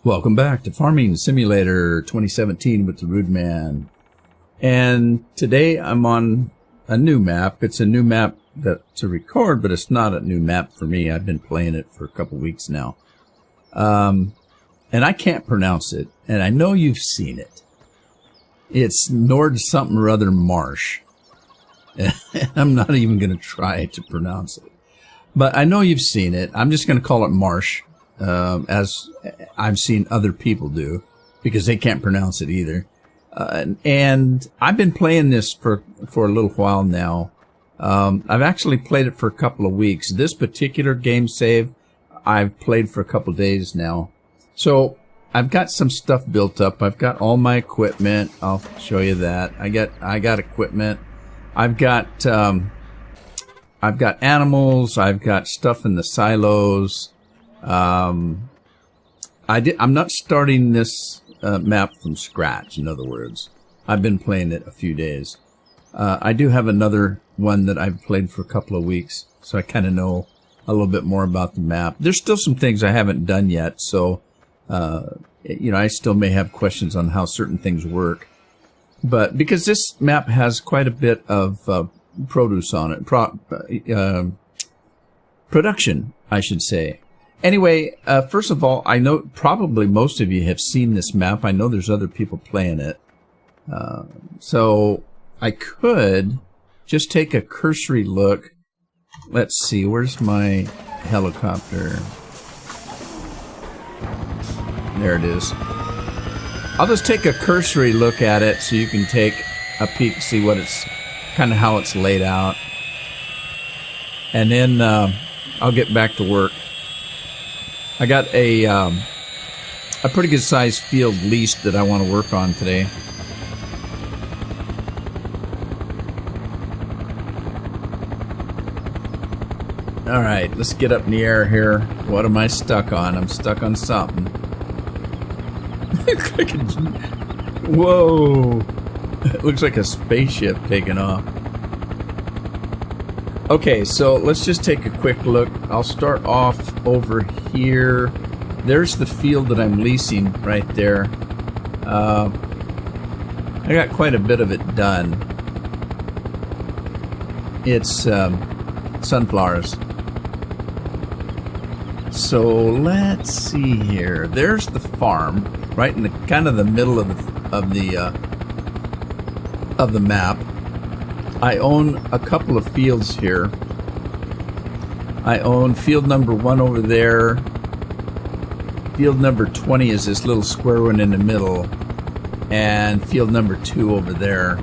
Welcome back to Farming Simulator 2017 with the Rude Man. And today I'm on a new map. It's a new map to record, but it's not a new map for me. I've been playing it for a couple weeks now. And I can't pronounce it, and I know you've seen it. It's Nord something or other Marsh. I'm not even going to try to pronounce it. But I know you've seen it. I'm just going to call it Marsh. As I've seen other people do, because they can't pronounce it either. And I've been playing this for a little while now. I've actually played it for a couple of weeks. This particular game save, I've played for a couple of days now. So I've got some stuff built up. I've got all my equipment. I'll show you that. I got equipment. I've got animals. I've got stuff in the silos. I'm not starting this map from scratch. In other words, I've been playing it a few days. I do have another one that I've played for a couple of weeks, so I kind of know a little bit more about the map. There's still some things I haven't done yet, so I still may have questions on how certain things work. But because this map has quite a bit of produce on it, production, I should say. Anyway, first of all, I know probably most of you have seen this map. I know there's other people playing it. So I could just take a cursory look. Let's see, where's my helicopter? There it is. I'll just take a cursory look at it so you can take a peek, see what it's, kind of how it's laid out. And then I'll get back to work. I got a pretty good sized field leased that I want to work on today. All right, let's get up in the air here. What am I stuck on? I'm stuck on something. Whoa! It looks like a spaceship taking off. Okay, so let's just take a quick look. I'll start off over here. There's the field that I'm leasing right there. I got quite a bit of it done. It's sunflowers. So let's see here. There's the farm, right in the kind of the middle of the map. I own a couple of fields here. I own field number 1 over there. Field number 20 is this little square one in the middle. And field number 2 over there.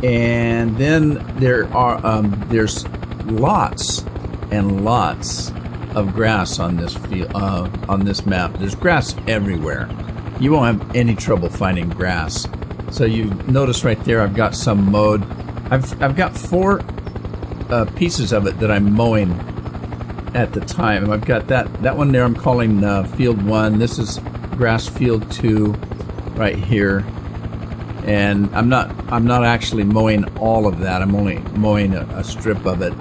And then there's lots and lots of grass on this field, on this map. There's grass everywhere. You won't have any trouble finding grass. So you notice right there, I've got some mowed. I've got 4 pieces of it that I'm mowing at the time. I've got that one there. I'm calling field 1. This is grass field 2, right here. And I'm not actually mowing all of that. I'm only mowing a strip of it.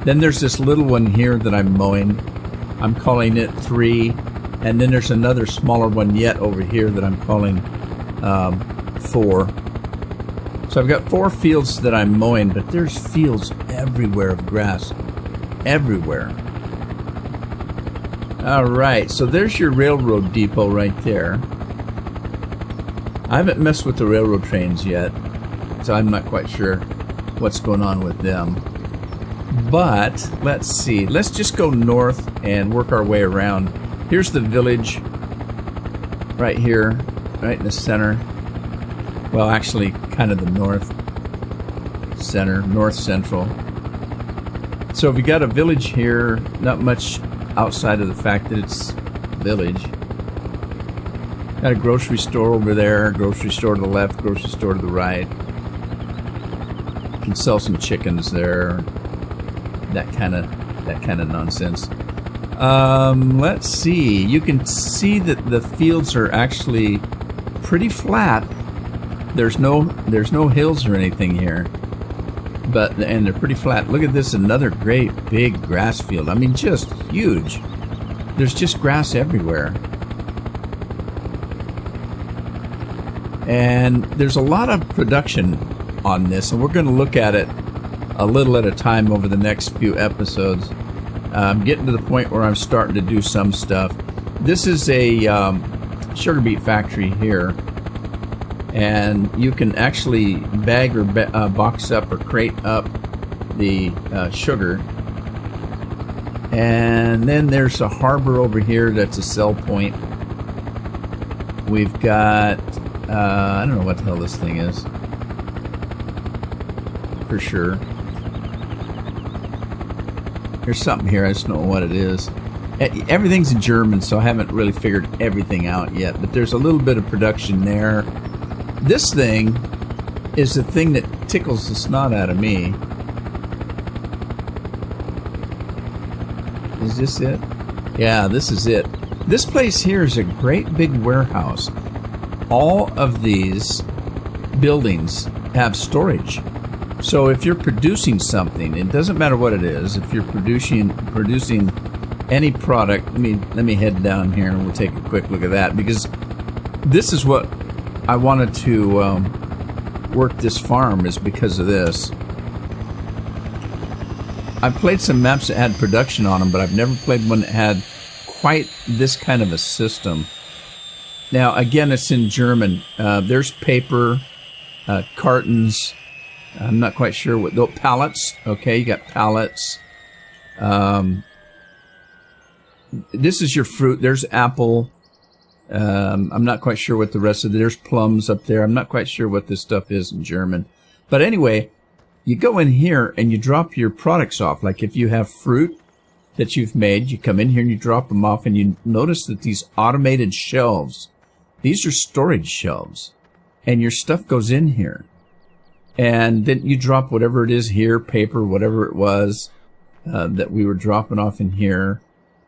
Then there's this little one here that I'm mowing. I'm calling it 3. And then there's another smaller one yet over here that I'm calling 4. So I've got 4 fields that I'm mowing, but there's fields everywhere of grass. Everywhere. Alright, so there's your railroad depot right there. I haven't messed with the railroad trains yet, so I'm not quite sure what's going on with them. But, let's see. Let's just go north and work our way around. Here's the village right here, right in the center. Well, actually, kind of the north central. So we got a village here, not much outside of the fact that it's a village. Got a grocery store over there, grocery store to the left, grocery store to the right. You can sell some chickens there, that kind of nonsense. Let's see. You can see that the fields are actually pretty flat. There's no hills or anything here, and they're pretty flat. Look at this, another great big grass field. I mean, just huge. there's just grass everywhere. And there's a lot of production on this, and we're going to look at it a little at a time over the next few episodes. I'm getting to the point where I'm starting to do some stuff. This is a sugar beet factory here, and you can actually bag or box up or crate up the sugar. And then there's a harbor over here that's a sell point. We've got I don't know what the hell this thing is for sure. There's something here, I just don't know what it is. Everything's in German, so I haven't really figured everything out yet, but there's a little bit of production there. This thing is the thing that tickles the snot out of me. Is this it? Yeah, this is it. This place here is a great big warehouse. All of these buildings have storage. So if you're producing something, it doesn't matter what it is. If you're producing any product, let me head down here and we'll take a quick look at that, because this is what I wanted to work this farm, is because of this. I've played some maps that had production on them, but I've never played one that had quite this kind of a system. Now, again, it's in German. There's paper, cartons. I'm not quite sure what those pallets. Okay, you got pallets. This is your fruit. There's apple. I'm not quite sure what the rest of there's plums up there. I'm not quite sure what this stuff is in German. But anyway, you go in here and you drop your products off. Like if you have fruit that you've made, you come in here and you drop them off, and you notice that these automated shelves, these are storage shelves, and your stuff goes in here. And then you drop whatever it is here, paper, whatever it was that we were dropping off in here,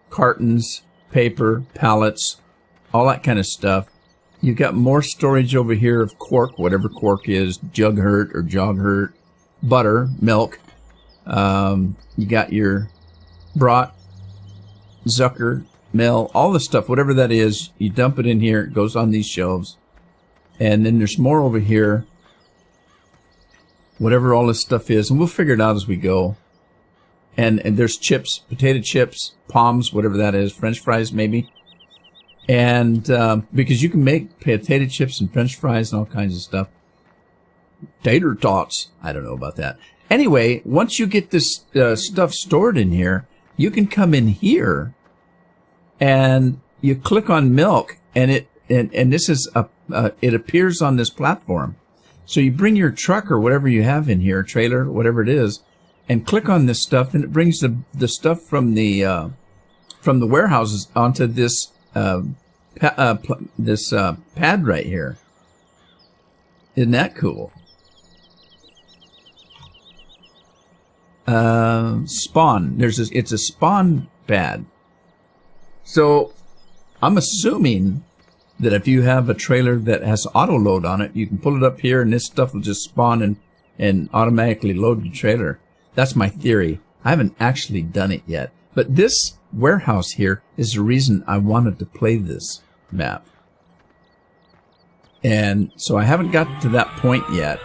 cartons, paper, pallets, all that kind of stuff. You've got more storage over here of quark, whatever quark is, jughurt or joghurt, butter, milk. You got your brat, zucker, meal, all the stuff, whatever that is, you dump it in here, it goes on these shelves. And then there's more over here, whatever all this stuff is, and we'll figure it out as we go. And there's chips, potato chips, palms, whatever that is, French fries maybe. And because you can make potato chips and French fries and all kinds of stuff. Tater tots, I don't know about that. Anyway, once you get this stuff stored in here, you can come in here and you click on milk, and this is it appears on this platform. So you bring your truck or whatever you have in here, trailer, whatever it is, and click on this stuff, and it brings the stuff from the warehouses onto this pad right here. Isn't that cool? Spawn. It's a spawn pad. So I'm assuming that if you have a trailer that has auto load on it, you can pull it up here and this stuff will just spawn and automatically load the trailer. That's my theory. I haven't actually done it yet. But this warehouse here is the reason I wanted to play this map. And so I haven't got to that point yet.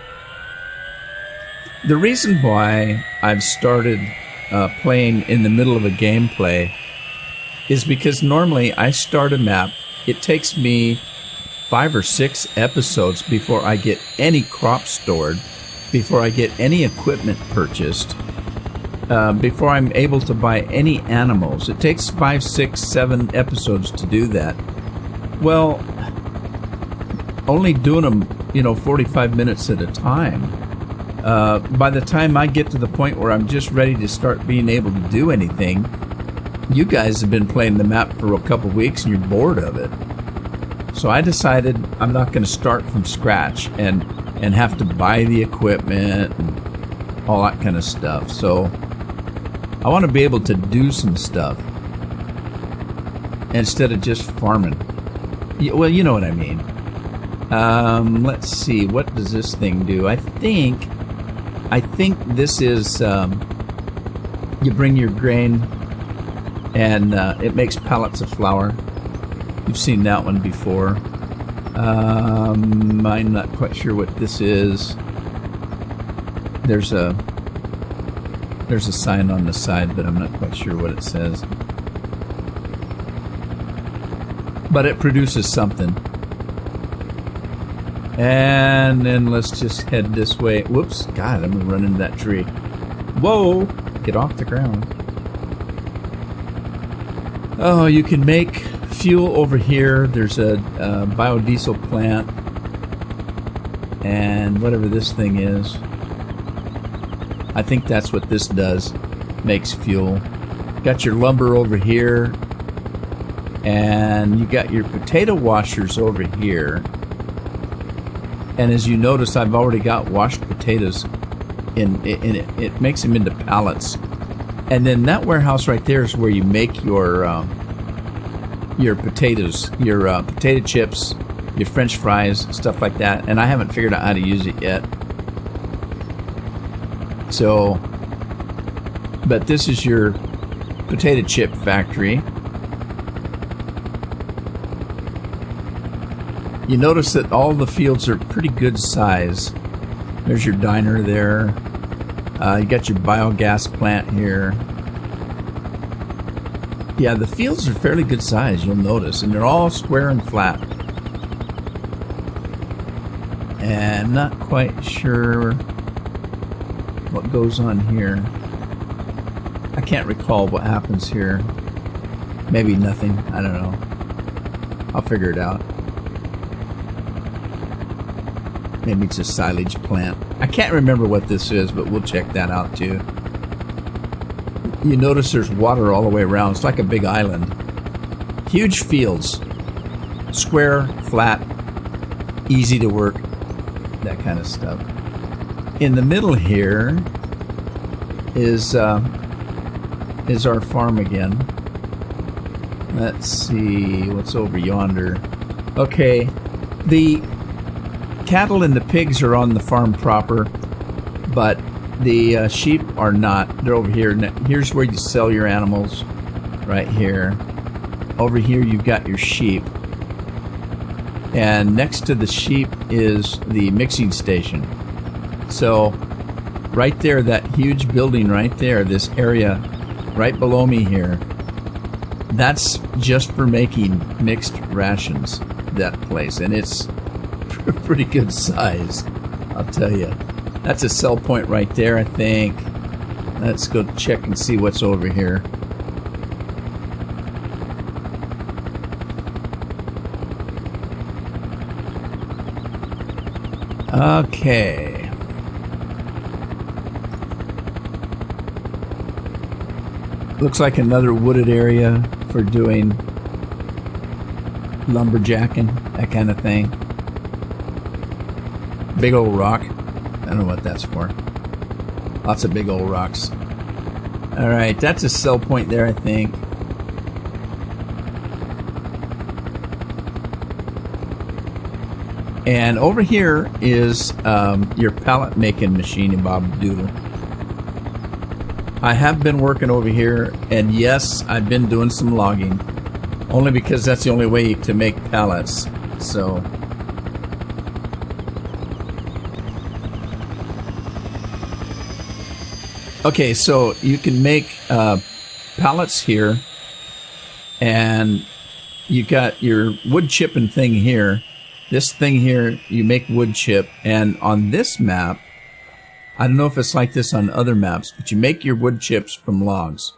The reason why I've started playing in the middle of a gameplay is because normally I start a map. It takes me 5 or 6 episodes before I get any crop stored, before I get any equipment purchased, before I'm able to buy any animals. It takes 5, 6, 7 episodes to do that. Well, only doing them, 45 minutes at a time. By the time I get to the point where I'm just ready to start being able to do anything, you guys have been playing the map for a couple weeks and you're bored of it. So I decided I'm not going to start from scratch and have to buy the equipment and all that kind of stuff. So I want to be able to do some stuff instead of just farming. Well, you know what I mean. Let's see. What does this thing do? I think this is, you bring your grain and it makes pallets of flour. You've seen that one before. I'm not quite sure what this is. There's a sign on the side, but I'm not quite sure what it says. But it produces something. And then let's just head this way. Whoops, God, I'm gonna run into that tree. Whoa, get off the ground. Oh, you can make fuel over here. There's a biodiesel plant. And whatever this thing is. I think that's what this does. Makes fuel. Got your lumber over here. And you got your potato washers over here. And as you notice, I've already got washed potatoes in it. It makes them into pallets. And then that warehouse right there is where you make your potatoes, your potato chips, your French fries, stuff like that. And I haven't figured out how to use it yet. So, but this is your potato chip factory. You notice that all the fields are pretty good size. There's your diner there. You got your biogas plant here. Yeah, the fields are fairly good size, you'll notice. And they're all square and flat. And not quite sure what goes on here. I can't recall what happens here. Maybe nothing. I don't know. I'll figure it out. Maybe it's a silage plant. I can't remember what this is, but we'll check that out too. You notice there's water all the way around. It's like a big island. Huge fields. Square, flat, easy to work. That kind of stuff. In the middle here is our farm again. Let's see what's over yonder. Okay, the cattle and the pigs are on the farm proper, but the sheep are not. They're over here. Now, here's where you sell your animals, right here. Over here you've got your sheep. And next to the sheep is the mixing station. So right there, that huge building right there, this area right below me here, that's just for making mixed rations, that place. And it's pretty good size, I'll tell you. That's a sell point right there, I think. Let's go check and see what's over here. Okay. Looks like another wooded area for doing lumberjacking, that kind of thing. Big old rock. I don't know what that's for. Lots of big old rocks. Alright, that's a sell point there, I think. And over here is your pallet making machine in Bob Doodle. I have been working over here, and yes, I've been doing some logging. Only because that's the only way to make pallets. So okay, so you can make pallets here, and you got your wood chipping thing here. This thing here, you make wood chip, and on this map, I don't know if it's like this on other maps, but you make your wood chips from logs.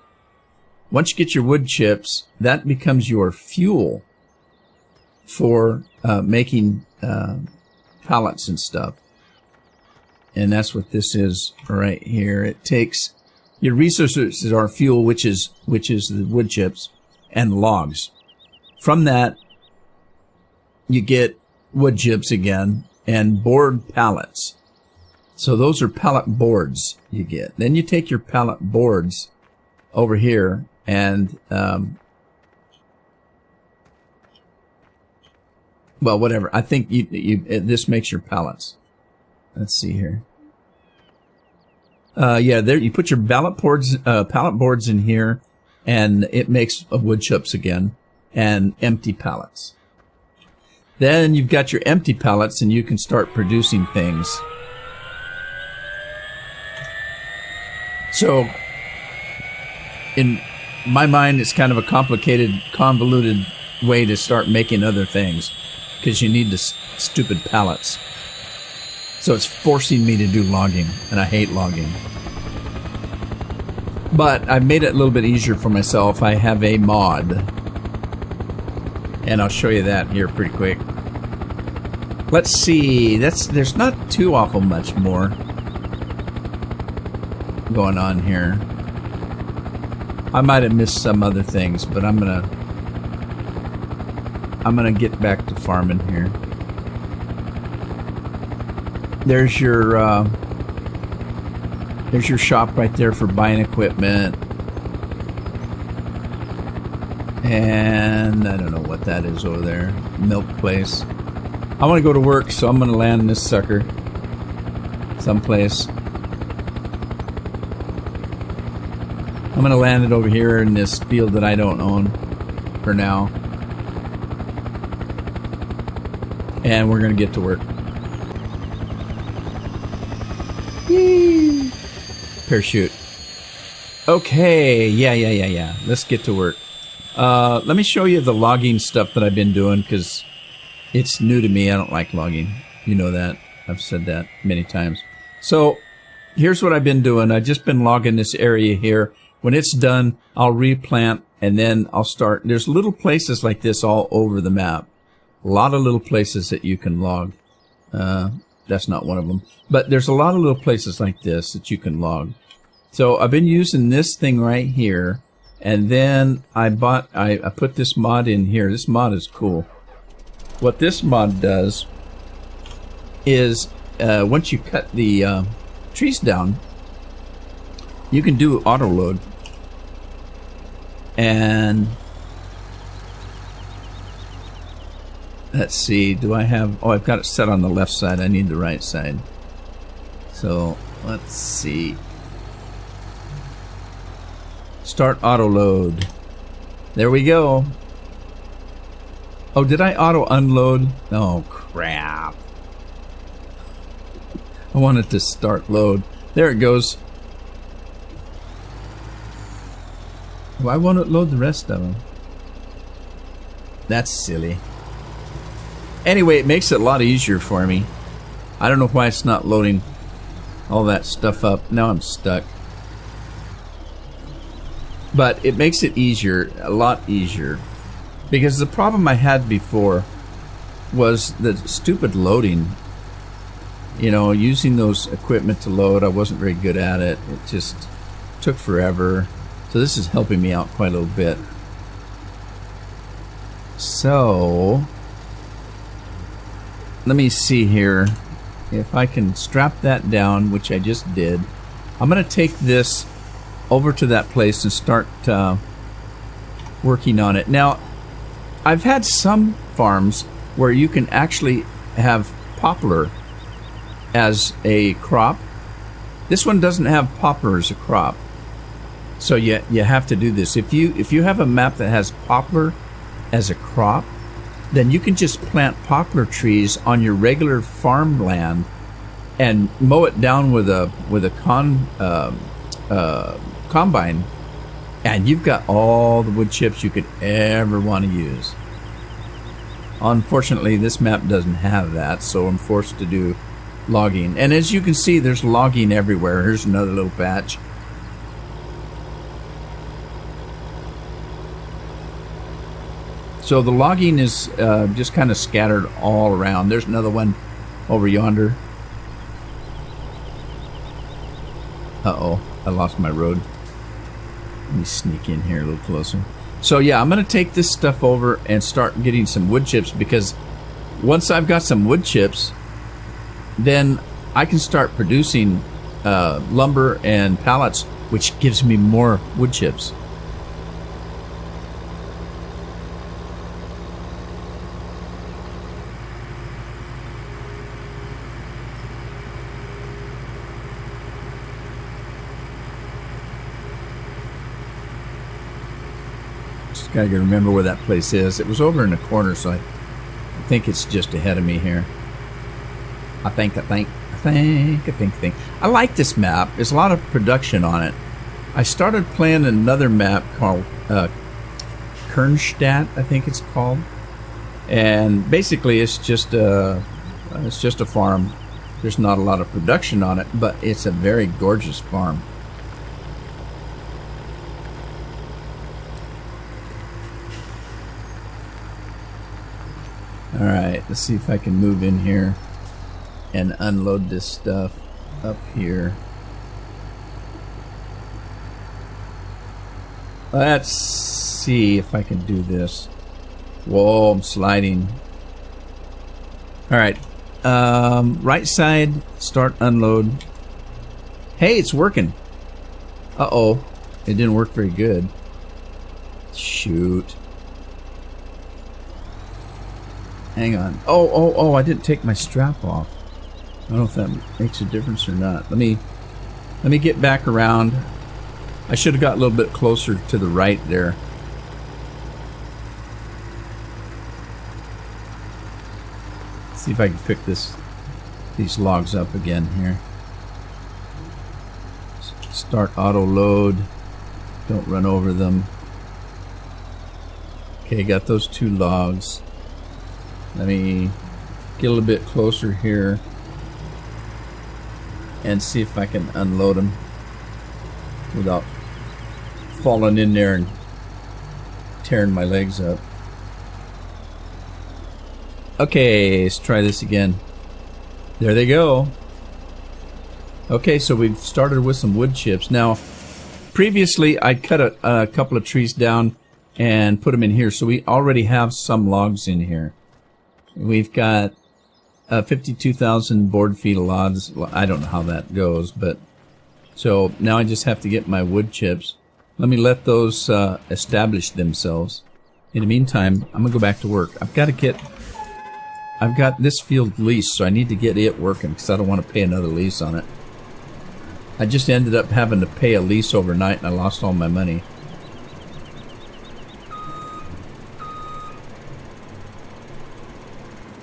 Once you get your wood chips, that becomes your fuel for making pallets and stuff. And that's what this is right here. It takes your resources are fuel, which is the wood chips and logs. From that, you get wood chips again and board pallets. So those are pallet boards you get. Then you take your pallet boards over here and well, whatever. I think this makes your pallets. Let's see here. Yeah, there you put your pallet boards in here, and it makes wood chips again and empty pallets. Then you've got your empty pallets and you can start producing things. So in my mind, it's kind of a complicated, convoluted way to start making other things because you need the stupid pallets. So it's forcing me to do logging, and I hate logging. But I've made it a little bit easier for myself. I have a mod, and I'll show you that here pretty quick. Let's see. There's not too awful much more going on here. I might have missed some other things, but I'm gonna get back to farming here. There's your shop right there for buying equipment. And I don't know what that is over there. Milk place. I want to go to work, so I'm going to land this sucker someplace. I'm going to land it over here in this field that I don't own for now. And we're going to get to work. Yee. Parachute. Okay, yeah. Let's get to work. Let me show you the logging stuff that I've been doing because it's new to me. I don't like logging. You know that. I've said that many times. So here's what I've been doing. I've just been logging this area here. When it's done, I'll replant and then I'll start. There's little places like this all over the map. A lot of little places that you can log. That's not one of them. But there's a lot of little places like this that you can log. So I've been using this thing right here. And then I put this mod in here. This mod is cool. What this mod does is once you cut the trees down, you can do auto load. And let's see, do I have... Oh, I've got it set on the left side. I need the right side. So, let's see. Start auto load. There we go. Oh, did I auto unload? Oh, crap. I wanted to start load. There it goes. Why won't it load the rest of them? That's silly. Anyway, it makes it a lot easier for me. I don't know why it's not loading all that stuff up. Now I'm stuck. But it makes it easier, a lot easier. Because the problem I had before was the stupid loading. You know, using those equipment to load, I wasn't very good at it. It just took forever. So this is helping me out quite a little bit. So let me see here if I can strap that down, which I just did. I'm going to take this over to that place and start working on it. Now, I've had some farms where you can actually have poplar as a crop. This one doesn't have poplar as a crop. So you have to do this. If you have a map that has poplar as a crop, then you can just plant poplar trees on your regular farmland and mow it down with a combine, and you've got all the wood chips you could ever want to use. Unfortunately, this map doesn't have that, so I'm forced to do logging. And as you can see, there's logging everywhere. Here's another little patch. So the logging is just kind of scattered all around. There's another one over yonder. Uh-oh, I lost my road. Let me sneak in here a little closer. So yeah, I'm going to take this stuff over and start getting some wood chips, because once I've got some wood chips, then I can start producing lumber and pallets, which gives me more wood chips. Gotta remember where that place is. It was over in the corner, so I think it's just ahead of me here. I think. I like this map. There's a lot of production on it. I started playing another map called Kernstadt, I think it's called. And basically it's just a farm. There's not a lot of production on it, but it's a very gorgeous farm. Alright, let's see if I can move in here and unload this stuff up here. Let's see if I can do this. Whoa, I'm sliding. Alright, right side, start unload. Hey, it's working. Uh-oh, it didn't work very good. Shoot. Hang on. Oh, I didn't take my strap off. I don't know if that makes a difference or not. Let me get back around. I should have got a little bit closer to the right there. See if I can pick these logs up again here. Start auto load. Don't run over them. Okay, got those 2 logs. Let me get a little bit closer here and see if I can unload them without falling in there and tearing my legs up. Okay, let's try this again. There they go. Okay, so we've started with some wood chips. Now, previously I cut a couple of trees down and put them in here, so we already have some logs in here. We've got 52,000 board feet of logs. Well, I don't know how that goes, but so now I just have to get my wood chips. Let me let those establish themselves. In the meantime, I'm gonna go back to work. I've got this field leased, so I need to get it working because I don't want to pay another lease on it. I just ended up having to pay a lease overnight and I lost all my money.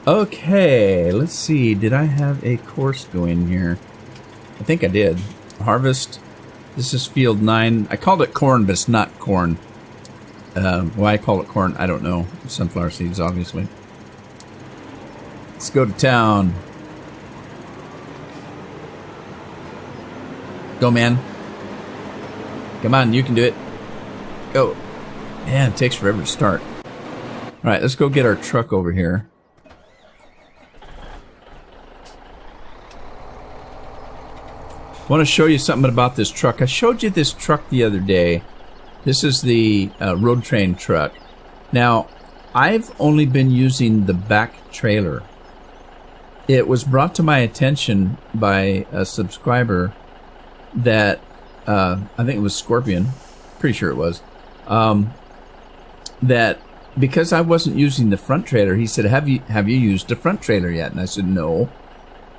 Okay, let's see. Did I have a course going here? I think I did. Harvest. This is field 9. I called it corn, but it's not corn. Why I call it corn, I don't know. Sunflower seeds, obviously. Let's go to town. Go, man. Come on, you can do it. Go. Man, it takes forever to start. Alright, let's go get our truck over here. I want to show you something about this truck. I showed you this truck the other day. This is the road train truck. Now, I've only been using the back trailer. It was brought to my attention by a subscriber that, I think it was Scorpion, pretty sure it was, that because I wasn't using the front trailer, he said, have you used the front trailer yet? And I said, no.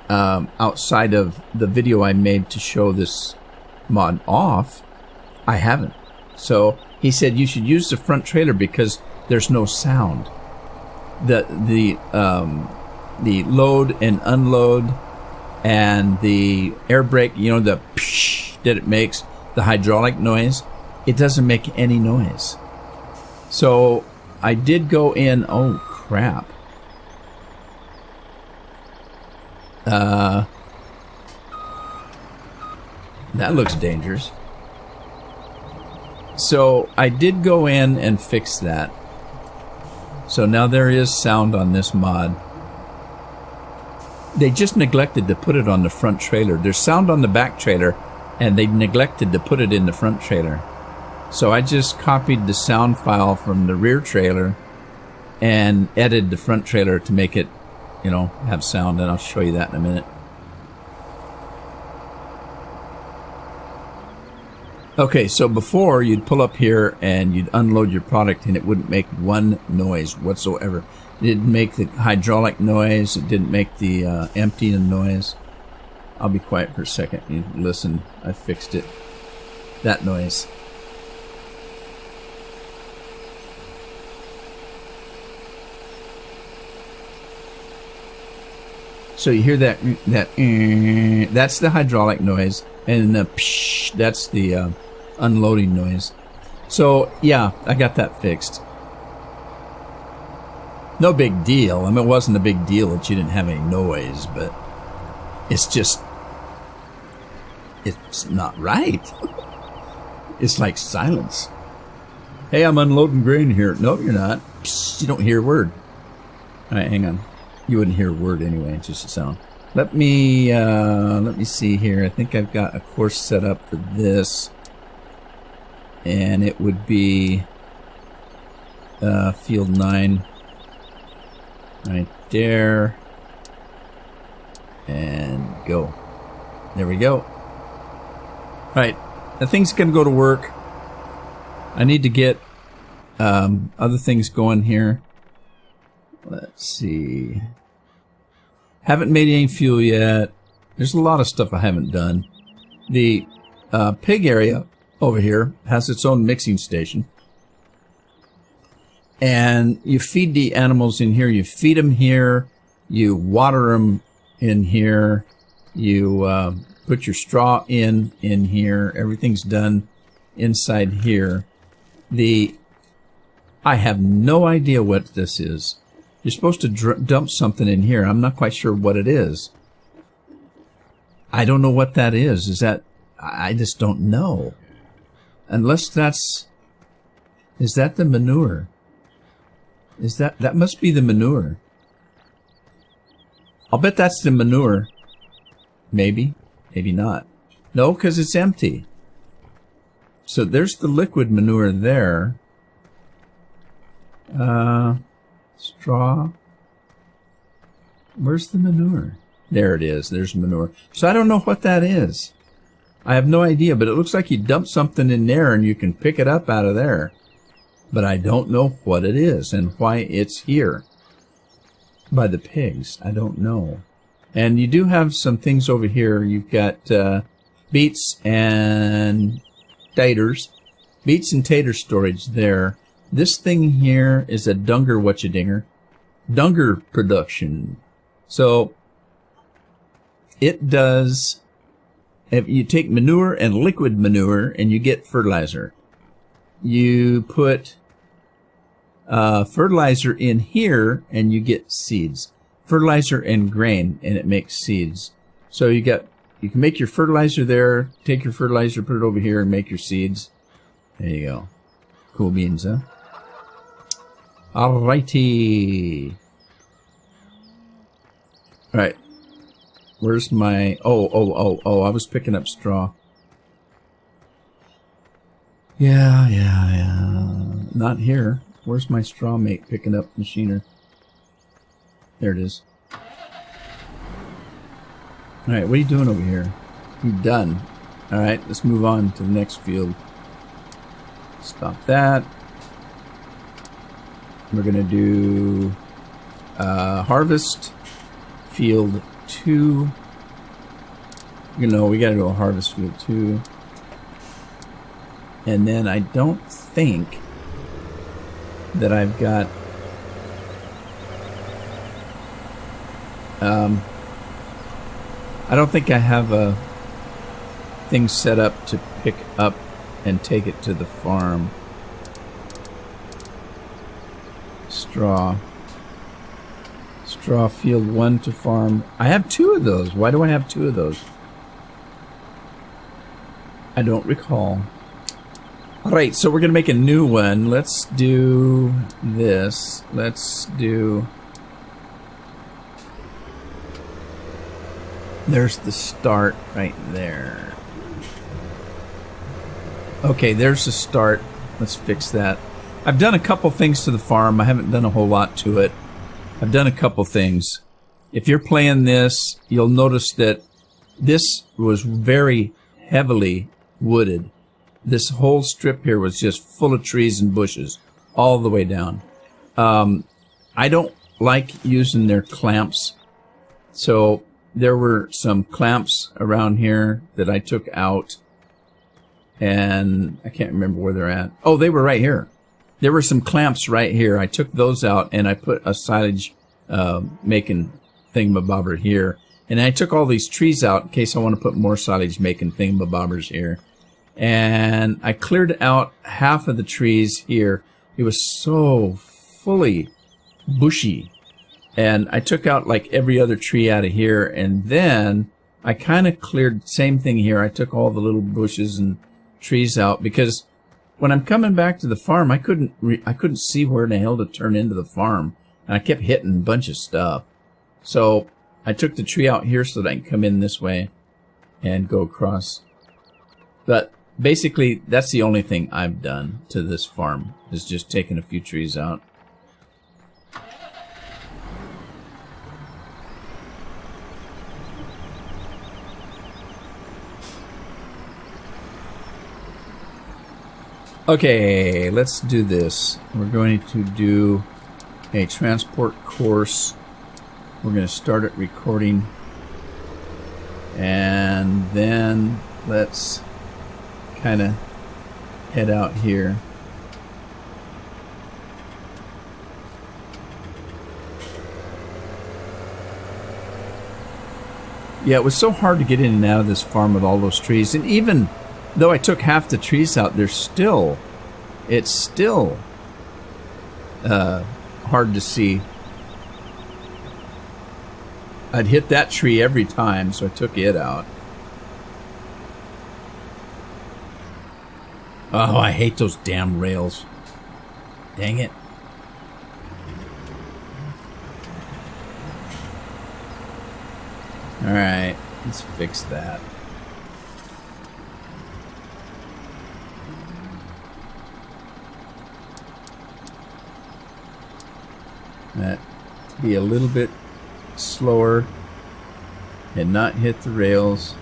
Outside of the video I made to show this mod off, I haven't. So he said you should use the front trailer because there's no sound. The load and unload and the air brake, you know, the psh that it makes, the hydraulic noise, it doesn't make any noise. So I did go in. Oh crap. That looks dangerous. So I did go in and fix that. So now there is sound on this mod. They just neglected to put it on the front trailer. There's sound on the back trailer, and they neglected to put it in the front trailer. So I just copied the sound file from the rear trailer and edited the front trailer to make it, you know, have sound, and I'll show you that in a minute. Okay, so before you'd pull up here and you'd unload your product and it wouldn't make one noise whatsoever. It didn't make the hydraulic noise. It didn't make the emptying noise. I'll be quiet for a second. You listen. I fixed it. That noise. So you hear that that's the hydraulic noise, and the psh, that's the unloading noise. So yeah, I got that fixed. No big deal. I mean, it wasn't a big deal that you didn't have any noise, but it's just, it's not right. It's like silence. Hey, I'm unloading grain here. No, you're not. Psst, you don't hear a word. All right, hang on. You wouldn't hear a word anyway. It's just a sound. Let me see here. I think I've got a course set up for this, and it would be field 9 right there, and go. There we go. All right, the thing's gonna go to work. I need to get other things going here. Let's see. Haven't made any fuel yet. There's a lot of stuff I haven't done. The pig area over here has its own mixing station. And you feed the animals in here. You feed them here. You water them in here. You put your straw in here. Everything's done inside here. I have no idea what this is. You're supposed to dump something in here. I'm not quite sure what it is. I don't know what that is. Is that... I just don't know. Unless that's... Is that the manure? Is that... That must be the manure. I'll bet that's the manure. Maybe. Maybe not. No, because it's empty. So there's the liquid manure there. Straw. Where's the manure? There it is. There's manure. So I don't know what that is. I have no idea, but it looks like you dump something in there and you can pick it up out of there. But I don't know what it is and why it's here by the pigs. I don't know. And you do have some things over here. You've got beets and taters. Beets and tater storage there. This thing here is a dunger whatcha-dinger. Dunger production. So it does... If you take manure and liquid manure and you get fertilizer. You put fertilizer in here and you get seeds. Fertilizer and grain and it makes seeds. So you can make your fertilizer there, take your fertilizer, put it over here and make your seeds. There you go. Cool beans, huh? Alrighty. Alright. Where's my... Oh, I was picking up straw. Yeah. Not here. Where's my straw mate picking up machiner? There it is. Alright, what are you doing over here? You're done. Alright, let's move on to the next field. Stop that. We're going to do harvest field 2. You know, we got to do a harvest field 2. And then I don't think that I've got I don't think I have a thing set up to pick up and take it to the farm. Straw field 1 to farm. I have 2 of those. Why do I have 2 of those? I don't recall. Alright, so we're going to make a new one. Let's do this. Let's do... There's the start right there. Okay, there's the start. Let's fix that. I've done a couple things to the farm. I haven't done a whole lot to it. I've done a couple things. If you're playing this, you'll notice that this was very heavily wooded. This whole strip here was just full of trees and bushes all the way down. I don't like using their clamps. So there were some clamps around here that I took out. And I can't remember where they're at. Oh, they were right here. There were some clamps right here. I took those out and I put a silage making thingamabobber here. And I took all these trees out in case I want to put more silage making thingamabobbers here. And I cleared out half of the trees here. It was so fully bushy. And I took out like every other tree out of here. And then I kind of cleared, same thing here. I took all the little bushes and trees out because when I'm coming back to the farm, I couldn't see where in the hell to turn into the farm. And I kept hitting a bunch of stuff. So I took the tree out here so that I can come in this way and go across. But basically, that's the only thing I've done to this farm, is just taking a few trees out. Okay, let's do this. We're going to do a transport course. We're going to start it recording. And then let's kind of head out here. Yeah, it was so hard to get in and out of this farm with all those trees. And even though I took half the trees out, it's still hard to see. I'd hit that tree every time, so I took it out. Oh, I hate those damn rails. Dang it. Alright, let's fix that. That be a little bit slower and not hit the rails.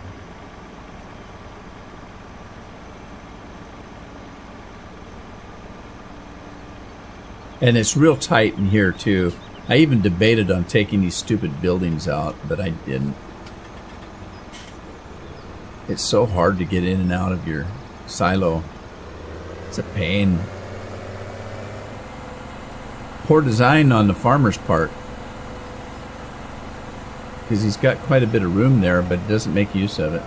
And it's real tight in here too. I even debated on taking these stupid buildings out, but I didn't. It's so hard to get in and out of your silo. It's a pain. Poor design on the farmer's part, because he's got quite a bit of room there, but doesn't make use of it.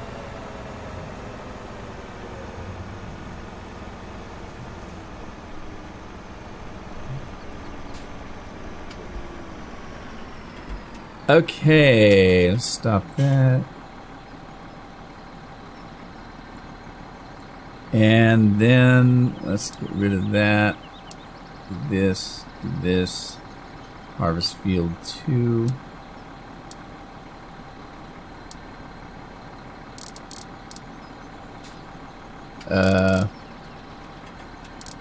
Okay, let's stop that. And then let's get rid of that. This, harvest field 2.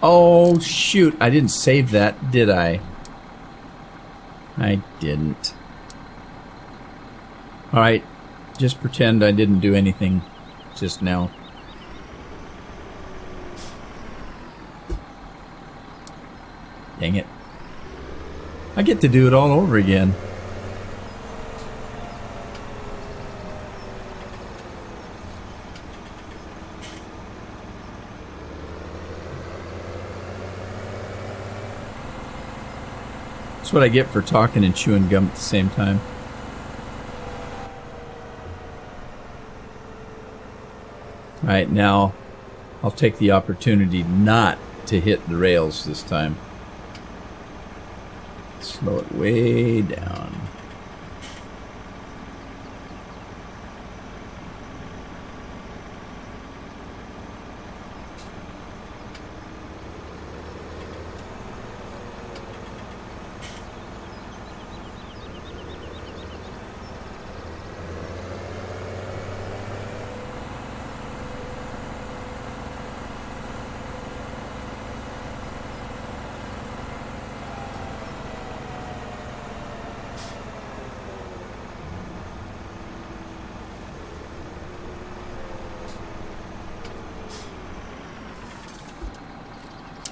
Oh shoot, I didn't save that, did I? I didn't. Alright, just pretend I didn't do anything just now. Dang it. I get to do it all over again. That's what I get for talking and chewing gum at the same time. Alright, now I'll take the opportunity not to hit the rails this time. Slow it way down.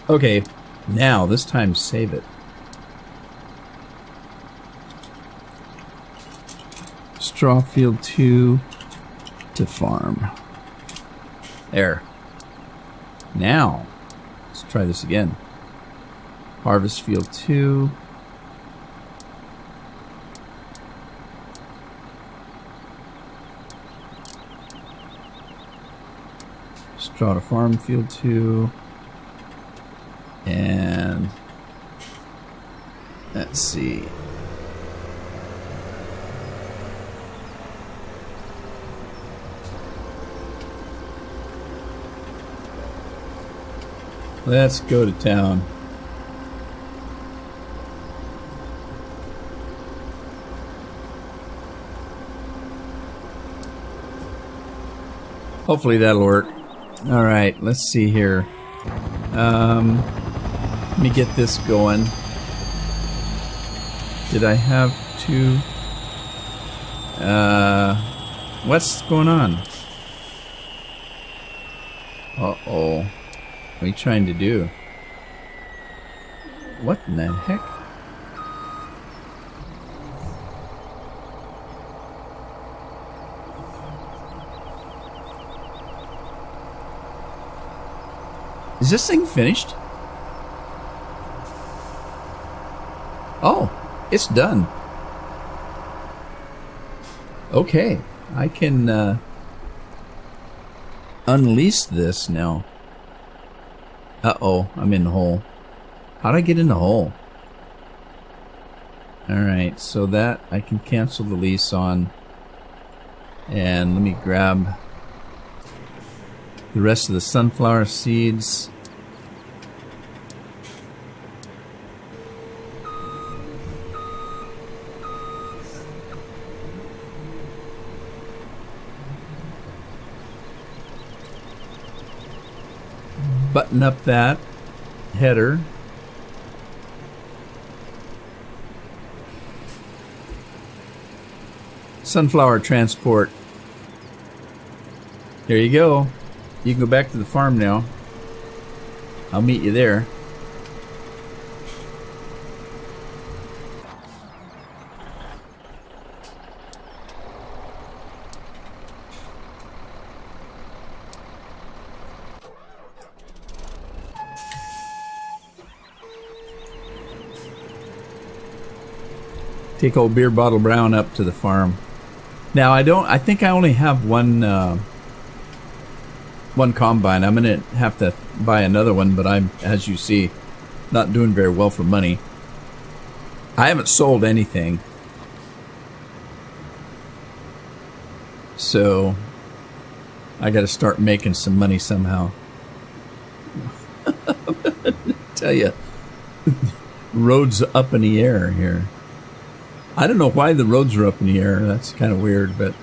Okay, now this time save it. Straw field 2 to farm. There. Now, let's try this again. Harvest field 2. Straw to farm field 2. And let's see. Let's go to town. Hopefully that'll work. All right, let's see here. Let me get this going. Did I have to... what's going on? Uh-oh. What are you trying to do? What in the heck? Is this thing finished? Oh, it's done. Okay, I can unleash this now. Uh-oh, I'm in the hole. How'd I get in the hole? Alright, so that I can cancel the lease on. And let me grab the rest of the sunflower seeds. Button up that header. Sunflower transport. There you go. You can go back to the farm now. I'll meet you there. Take old Beer Bottle Brown up to the farm. Now I think I only have one combine. I'm gonna have to buy another one, but I'm, as you see, not doing very well for money. I haven't sold anything, so I got to start making some money somehow. Tell you, roads up in the air here. I don't know why the roads are up in the air. That's kind of weird, but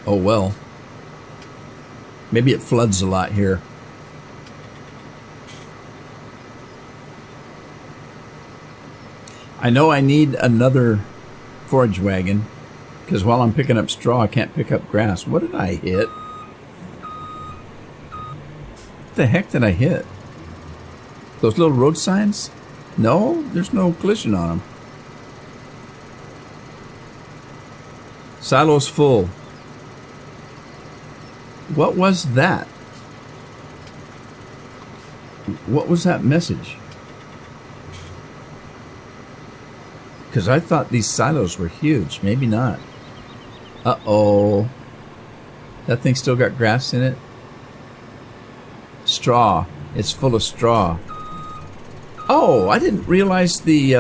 oh well. Maybe it floods a lot here. I know I need another forage wagon, because while I'm picking up straw, I can't pick up grass. What did I hit? What the heck did I hit? Those little road signs? No, there's no collision on them. Silo's full. What was that? What was that message? Because I thought these silos were huge. Maybe not. Uh-oh. That thing still got grass in it? Straw. It's full of straw. Oh, I didn't realize the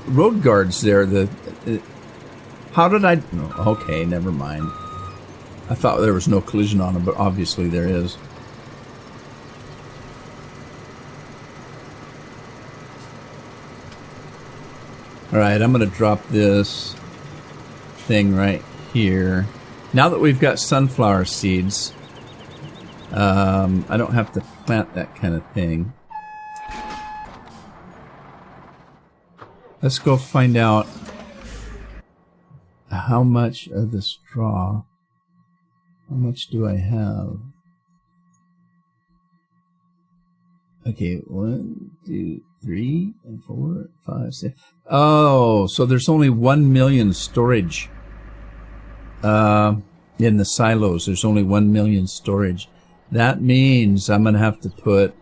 road guards there. How did I... Okay, never mind. I thought there was no collision on them, but obviously there is. Alright, I'm going to drop this thing right here. Now that we've got sunflower seeds, I don't have to plant that kind of thing. Let's go find out how much of the straw. How much do I have? Okay, 1, 2, 3, 4, 5, 6. Oh, so there's only 1 million storage in the silos. There's only 1 million storage. That means I'm gonna have to put.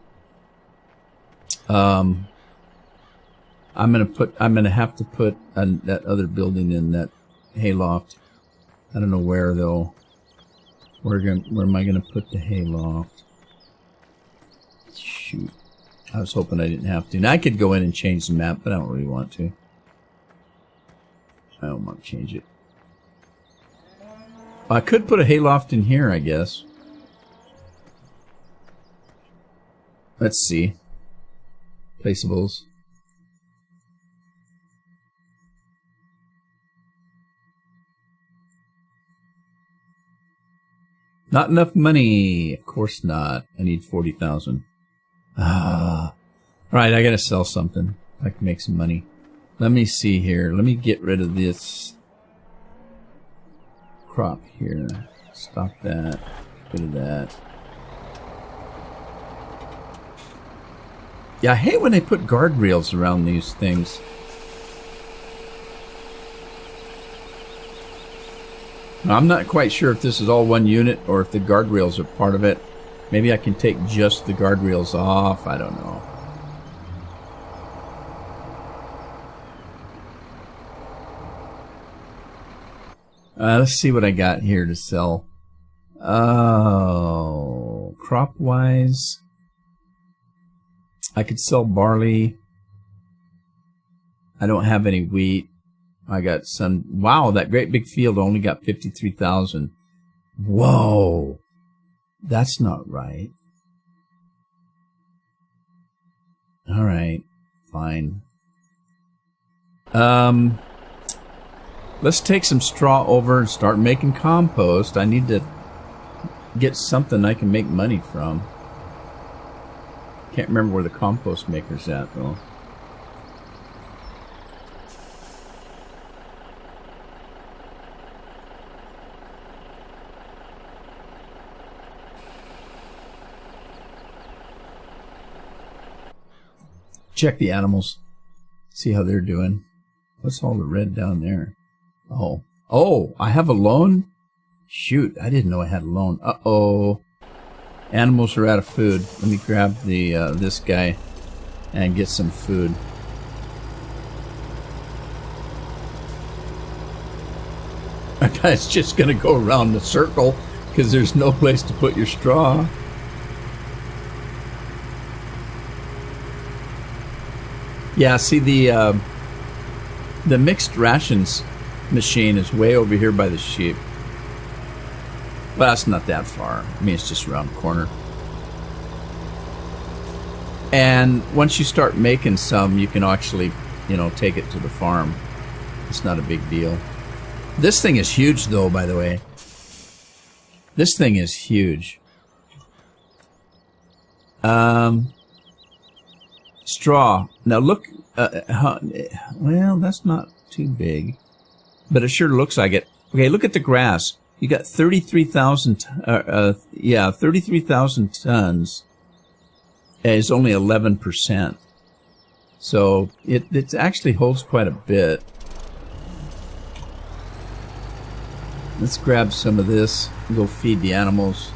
I'm gonna have to put that other building in, that hayloft. I don't know where though. Where am I gonna put the hayloft? Shoot. I was hoping I didn't have to. Now I could go in and change the map, but I don't really want to. I don't want to change it. I could put a hayloft in here, I guess. Let's see. Placeables. Not enough money. Of course not. I need 40,000. Alright, I gotta sell something. I can make some money. Let me see here. Let me get rid of this crop here. Stop that. Get rid of that. Yeah, I hate when they put guardrails around these things. Now, I'm not quite sure if this is all one unit or if the guardrails are part of it. Maybe I can take just the guardrails off. I don't know. Let's see what I got here to sell. Oh, crop-wise, I could sell barley. I don't have any wheat. I got some. Wow, that great big field only got 53,000. Whoa, that's not right. All right, fine. Let's take some straw over and start making compost. I need to get something I can make money from. Can't remember where the compost maker's at, though. Check the animals. See how they're doing. What's all the red down there? Oh. Oh, I have a loan? Shoot, I didn't know I had a loan. Uh-oh. Animals are out of food. Let me grab the this guy and get some food. That guy's just going to go around the circle because there's no place to put your straw. Yeah, see the mixed rations machine is way over here by the sheep. Well, it's not that far. I mean, it's just around the corner. And once you start making some, you can actually, you know, take it to the farm. It's not a big deal. This thing is huge, though, by the way. This thing is huge. Straw. Now look, well, that's not too big, but it sure looks like it. Okay, look at the grass. You got 33,000, 33,000 tons is only 11%. So it actually holds quite a bit. Let's grab some of this and go feed the animals.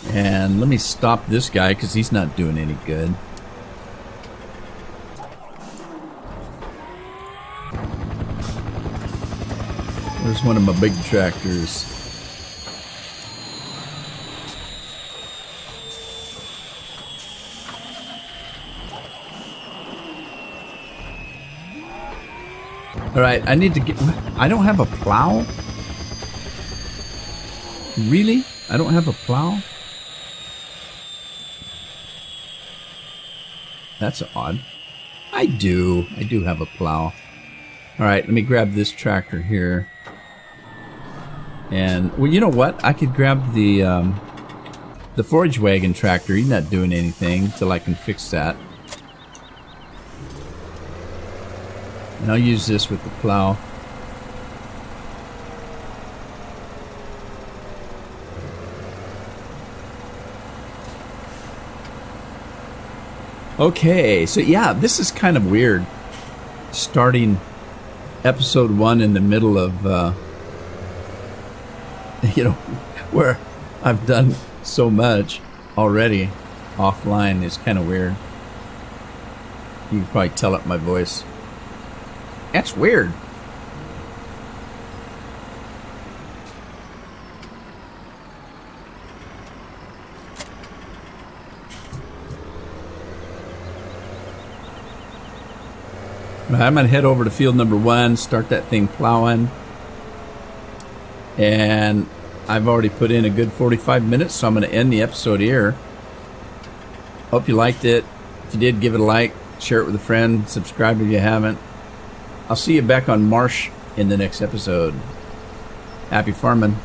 And let me stop this guy because he's not doing any good. There's one of my big tractors. Alright, I need to get... I don't have a plow? Really? I don't have a plow? That's odd. I do have a plow. Alright, let me grab this tractor here. And, well, you know what? I could grab the forage wagon tractor. He's not doing anything till I can fix that. And I'll use this with the plow. Okay, so yeah, this is kind of weird. Starting episode 1 in the middle of, you know, where I've done so much already offline is kind of weird. You can probably tell it my voice. That's weird. I'm going to head over to field number 1, start that thing plowing. And I've already put in a good 45 minutes, so I'm going to end the episode here. Hope you liked it. If you did, give it a like, share it with a friend, subscribe if you haven't. I'll see you back on Marsh in the next episode. Happy farming.